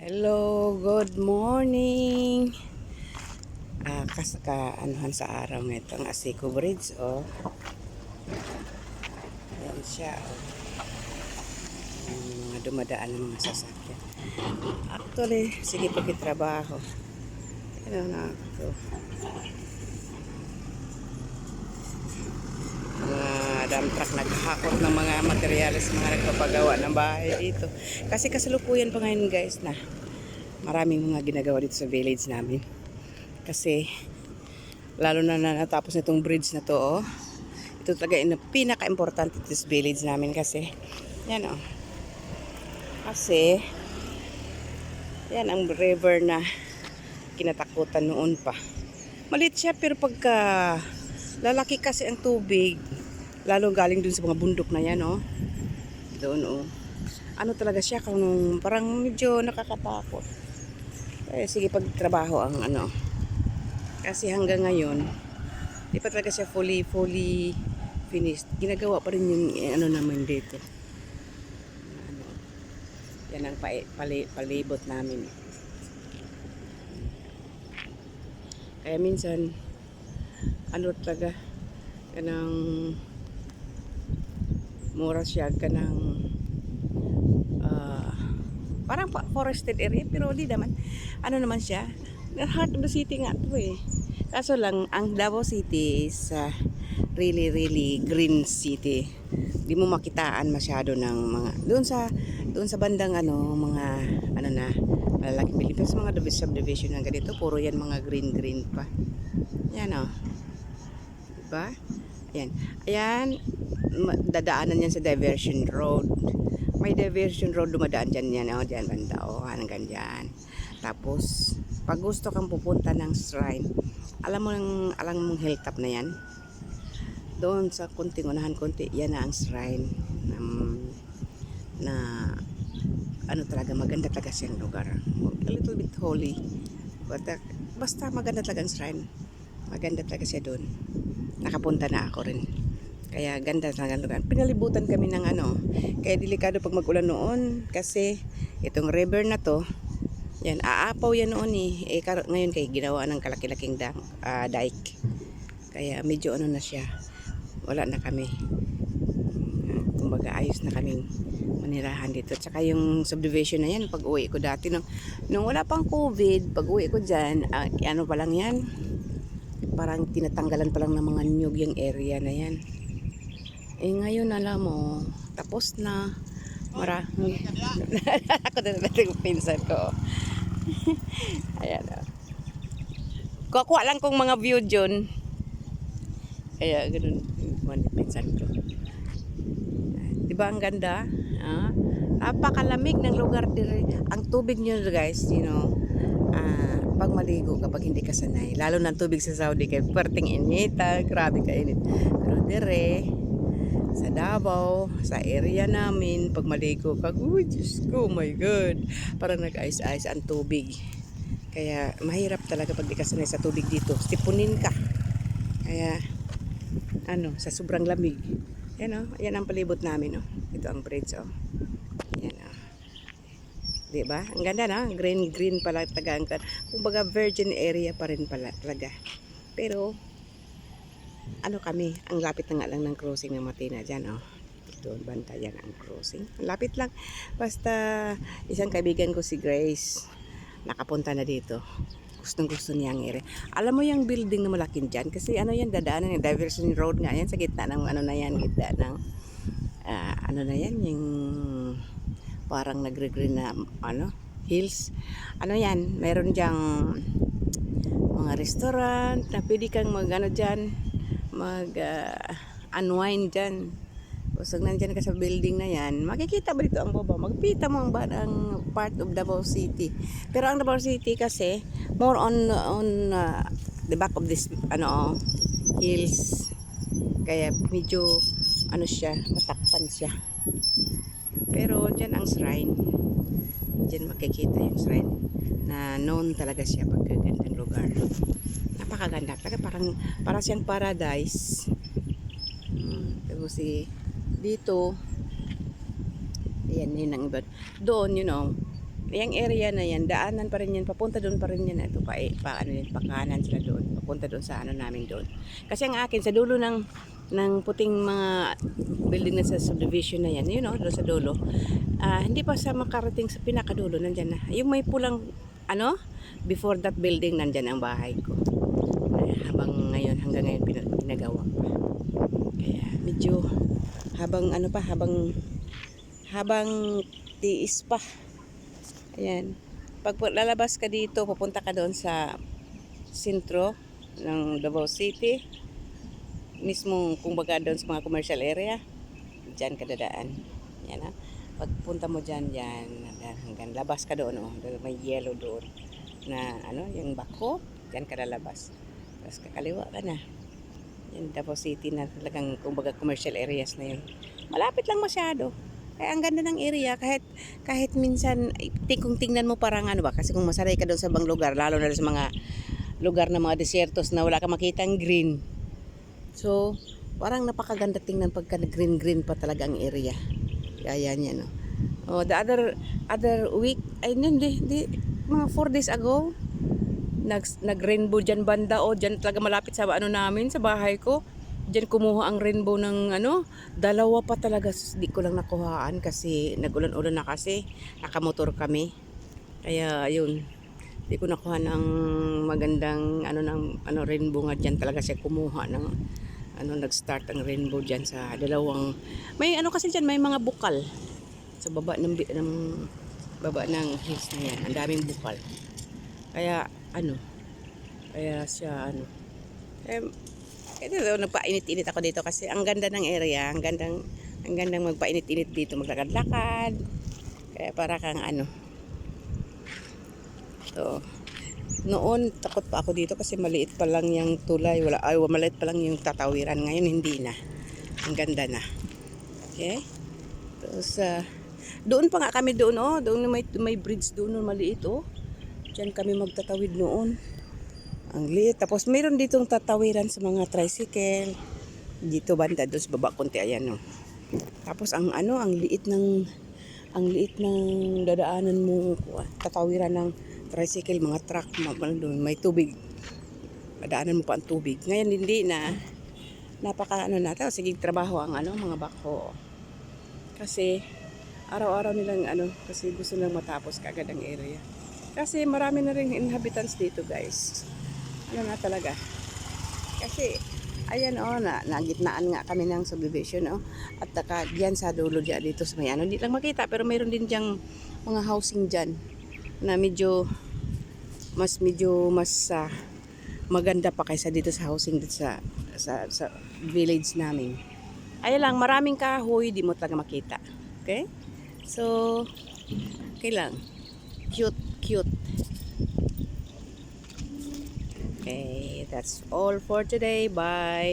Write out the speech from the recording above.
Hello, good morning. Anuhan sa araw nito ang Asiko Bridge, oh. Ayan siya, oh. Yung mga dumadaan ng mga sasakyan. Actually, sige pagkitrabaho. Ano na ako. Mga dump truck naghahakot ng mga materyales, mga nagpapagawa ng bahay dito. Kasi kasalukuyan pa ngayon, guys, na maraming mga ginagawa dito sa village namin. Kasi lalo na natapos nitong bridge na to, oh. Ito talaga yung pinaka-importante dito sa village namin kasi yan, oh. Kasi yan ang river na kinatakutan noon pa. Maliit siya pero pagka lalaki kasi ang tubig, lalo galing dun sa mga bundok na yan, oh. Doon, oh. Ano talaga siya, kung parang medyo nakakatakot. Sige pagtrabaho ang ano. Kasi hanggang ngayon, di pa talaga siya fully finished. Ginagawa pa rin yung ano naman dito. Ano, yan ang palibot namin. Kaya minsan, ano talaga, kanang mura siya, kanang parang forested area, pero di naman, ano naman siya, the heart of the city nga to, eh. Kaso lang, ang Davao City is really green city. Di mo makitaan masyado ng mga doon sa bandang ano, mga ano na malalaking building. Pero sa mga subdivision ng ganito, puro yan mga green pa. Yan, oh. Diba? Ayan, dadaanan yan sa diversion road. May diversion road dumadaan dyan yan, oh, dyan banda, oh, hanggang dyan. Tapos pag gusto kang pupunta ng shrine, alam mong hilltop na yan, doon sa kunting unahan konti, yan na ang shrine na ano talaga, maganda talaga siyang lugar, a little bit holy, but basta maganda talaga ang shrine, maganda talaga siya doon. Nakapunta na ako rin, kaya ganda talaga ang lugar. Pinalibutan kami ng ano, kaya delikado pag mag-ulan noon kasi itong river na to, yan, aapaw yan noon, eh. Ngayon kay ginawa ng kalaki-laking dike. Kaya medyo ano na siya. Wala na kami. Kumbaga ayos na kaming manirahan dito. Tsaka yung subdivision na yan, pag uwi ko dati, nung wala pang COVID, pag uwi ko dyan, ano pa lang yan, parang tinatanggalan pa lang ng mga nyug yung area na yan. Eh ngayon alam mo, tapos na. Ako na natin yung pinsan ko. Ayan, oh. Kuha lang kong mga view dyan. Kaya ganun yung pinsan ko. Diba ang ganda? Napakalamig ng lugar dito. Ang tubig nyo, guys, you know, pag maligo kapag hindi ka sanay, lalo ng tubig sa Saudi kay perting inita, grabe ka init. Pero dire sa Davao, sa area namin, pag maligo ka, uy, Diyos ko, oh my God, parang nag-ice-ice ang tubig. Kaya mahirap talaga pag di ka sanay sa tubig dito, sipunin ka. Kaya ano, sa sobrang lamig. Yan, oh, yan ang palibot namin, oh. Ito ang bridge, oh. Yan, oh. Diba? Ang ganda na, green pala talaga. Kumbaga virgin area pa rin pala talaga. Pero ano kami, ang lapit na nga lang ng crossing ng Matina dyan, oh. Doon, banta yan ang crossing. Ang lapit lang. Basta isang kaibigan ko si Grace, nakapunta na dito. Gustong-gusto niya ang area. Alam mo yung building na malaking dyan? Kasi ano yan, dadaanan yung diversion road nga yan sa gitna ng ano na yan, gitna ng ano na yan, yung parang nagre-green na ano, hills. Ano yan, meron dyang mga restaurant na pwede kang mag-ano dyan, unwind dyan. Usag nandyan ka sa building na yan, makikita ba dito ang baba? Magpita mo ang part of Davao City. Pero ang Davao City kasi more on the back of this ano, hills. Kaya medyo ano siya, matakpan siya. Pero dyan ang shrine. Dyan makikita yung shrine na known talaga siya pagkagandang lugar. Napakaganda talaga, parang siyang paradise. Tapos dito, ayan, yun ang iba. Doon, you know, yung area na yan, daanan pa rin yan, papunta doon pa rin yan. Ito ano yan, pakanan sila doon, papunta doon sa ano namin doon. Kasi ang akin, sa dulo ng puting mga building na sa subdivision na yan, you know, doon sa dulo, hindi pa sa makarating sa pinakadulo, nandyan na. Yung may pulang, ano, before that building, nandyan ang bahay ko. Habang ngayon, hanggang ngayon, pinagawa pa. Kaya, medyo, habang tiis pa. Ayan. Pag lalabas ka dito, pupunta ka doon sa sentro ng Davao City. Mismo, kung baga doon sa mga commercial area, dyan ka dadaan. Yan ha. Pagpunta mo dyan, hanggang labas ka doon. Oh. May yellow doon na ano, yung bako, dyan ka lalabas. Tapos kakaliwa ka na. Yan, Davao City na talagang kumbaga commercial areas na yun. Malapit lang masyado. Kaya ang ganda ng area kahit minsan kung tingnan mo parang ano ba kasi kung masanay ka doon sa bang lugar lalo na sa mga lugar na mga desertos na wala ka makitang green. So, parang napakaganda tingnan pagka green pa talaga ang area. Kaya yan no. Oh, the other week ay hindi mga 4 days ago nag-rainbow dyan banda o dyan talaga malapit sa ano namin sa bahay ko. Diyan kumuha ang rainbow ng ano, dalawa pa talaga, di ko lang nakuhaan kasi nagulan-ulan na kasi, nakamotor kami. Kaya yun, di ko nakuha ng magandang rainbow nga diyan talaga siya kumuha ng nag-start ang rainbow diyan sa dalawang may kasi diyan may mga bukal sa baba ng hills na yan. Ang daming bukal. Kaya siya ito nagpainit-init ako dito kasi ang ganda ng area, ang gandang magpainit-init dito, maglakad-lakad. Kaya para kang So, noon takot pa ako dito kasi maliit pa lang yung tulay, maliit pa lang yung tatawiran. Ngayon hindi na. Ang ganda na. Okay? Tapos doon pa nga kami doon doon may bridge doon maliit Diyan kami magtatawid noon. Ang liit. Tapos mayroon ditong tatawiran sa mga tricycle. Dito banda doon sa baba konti ayan Tapos ang liit ng dadaanan mo tatawiran ng tricycle, mga truck, doon may tubig. Dadaanan mo pa ang tubig. Ngayon hindi na. Napaka sige trabaho ang mga bako. Kasi araw-araw nilang kasi gusto nilang matapos kaagad ang area. Kasi marami na ring inhabitants dito, guys. Yun na talaga. Kasi, ayan nagitnaan nga kami ng subdivision At diyan sa dulo dyan dito sa may hindi lang makita pero mayroon din diyang mga housing dyan na medyo mas maganda pa kaysa dito sa housing dito sa village namin. Ayan lang, maraming kahoy, di mo talaga makita. Okay? So, okay lang. Cute. Okay, that's all for today. Bye.